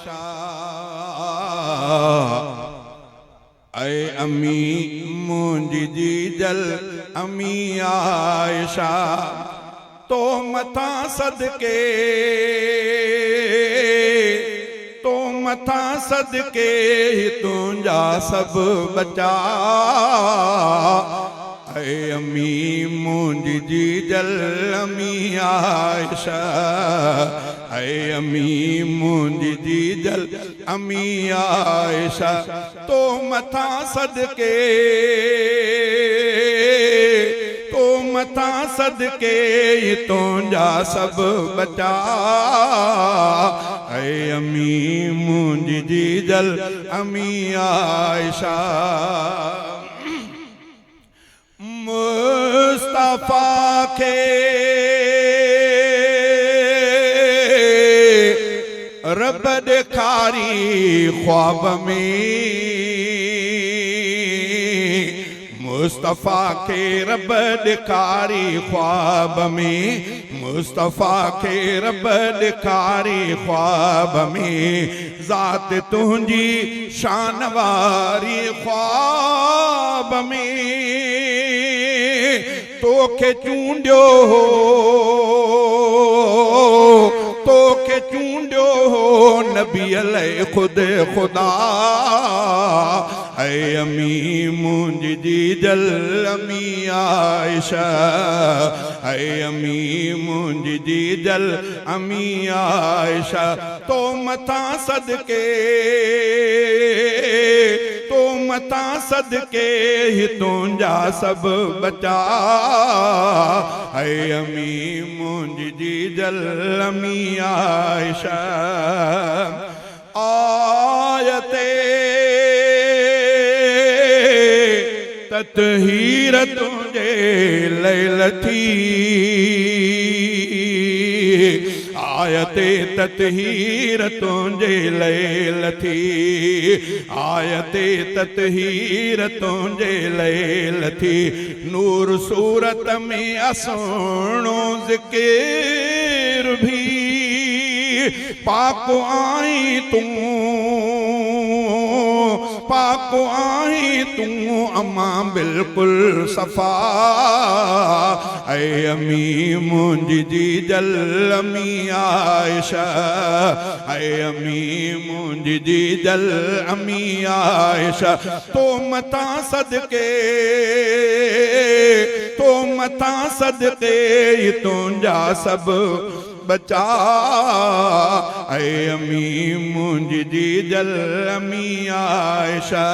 आयशा ऐ अम्मी मुंहिंजी जीजल अम्मी आयशा तो मथा सदके तुंहिंजा सब बचा ऐ अम्मी मुंहिंजी जीजल अम्मी आयशा ऐ अम्मी मुंहिंजी जीजल अम्मी आयशा तो मथा सदके तुंहिंजा सब बचा ऐ अम्मी मुंहिंजी जीजल अम्मी आयशा मुस्तफा खे रब ॾेखारी ख्वाब में मुस्तफा के रब ॾेखारी ख्वाब में मुस्तफा के रब ॾेखारी ख्वाब में ज़ात तुंहिंजी शान वारी ख्वाब में तोखे चूंडियो हो नबी अलैह खुद खुदा ऐ अम्मी मुंहिंजी जीजल अम्मी आयशा ऐ अम्मी मुंहिंजी जीजल अम्मी आयशा तो मथा सदके तुंहिंजा सब बचा ऐ अम्मी मुंहिंजी जीजल अम्मी आयशा आयते ततहीर तुंहिंजे लैल थी आयते ततहीर तुंहिंजे लैल थी आयते ततहीर तुंहिंजे लैल थी नूर सूरत में असुणो ज़िकिर भी पाक आई तूं अम्मा बिल्कुल सफ़ा ऐ अम्मी मुंहिंजी जीजल अम्मी आयशा ऐ अम्मी मुंहिंजी जीजल अम्मी आयशा तो मथा सदके तुंहिंजा सब बचा ऐ अम्मी मुंहिंजी जीजल अम्मी आयशा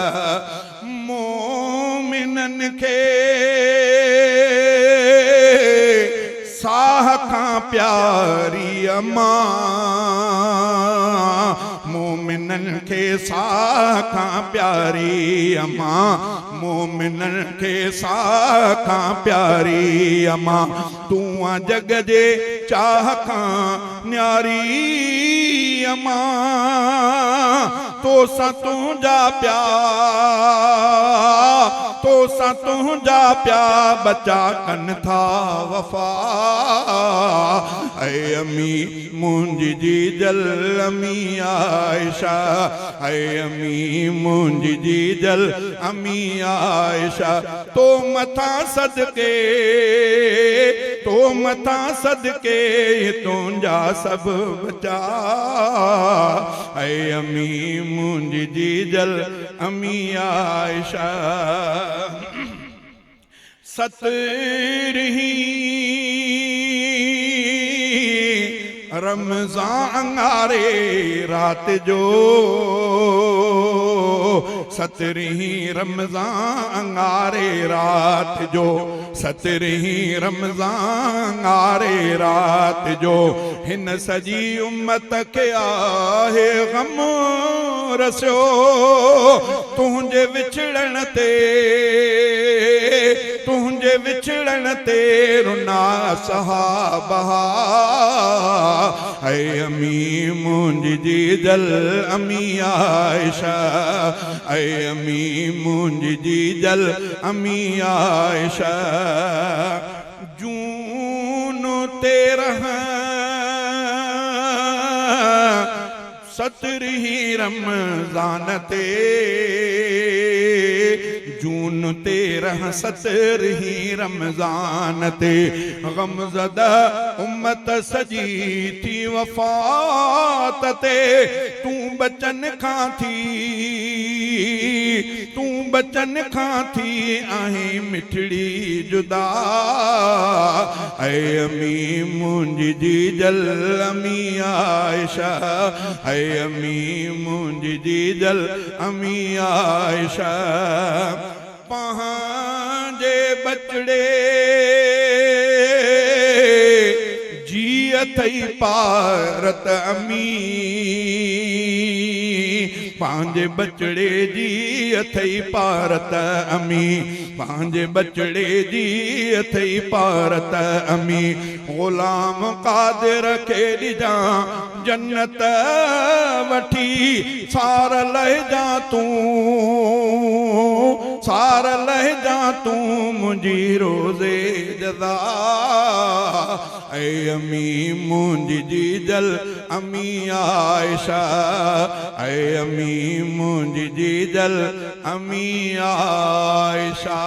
मोमिनन खे साह खां प्यारी अम्मा मोमिनन खे साह खां प्यारी अम्मा मोमिनन खे साह खां प्यारी अम्मा तूं जग जे चाह खां न्यारी अम्मा तोसां तुंहिंजा प्यार बचा कन था वफ़ा ऐ अम्मी मुंहिंजी जीजल अम्मी आयशा ऐ अम्मी मुंहिंजी जीजल अम्मी आयशा तो मथा सदके तुंहिंजा सब बचा ऐ अम्मी मुंहिंजी जीजल अम्मी आयशा सतरहीं रमज़ान अंगारे रात जो 17 रमज़ान अंगारे रात जो 17 रमज़ान अंगारे रात जो हिन सजी उम्मत के आहे गम रसियो तुंहिंजे विछड़ण ते रुना सहाबा ऐ अम्मी मुंहिंजी जीजल अम्मी आयशा ऐ अम्मी मुंहिंजी जीजल अम्मी आयशा जून 13 17 रमज़ान ते जून 13 17 रमज़ान ते गमज़दा उम्मत सजी थी वफ़ात ते तूं बचन खां थी आहे मिठड़ी जुदा ऐ अमी मुंहिंजी जीजल अमी आयशा ऐ अमी मुंहिंजी जीजल अमी आयशा पंहिंजे बचड़े जी अथई पारत अमी पंहिंजे बचड़े जी अथई पारत अमी पंहिंजे बचड़े जी अथई पारत अमी ग़ुलाम क़ादिर खे ॾिजां जन्नत वठी सार लहजा तूं मुंहिंजी रोज़े जज़ा ऐ अमी मुंहिंजी जीजल अमी आयशा ऐ अमी मुंहिंजी जीजल अमी आयशा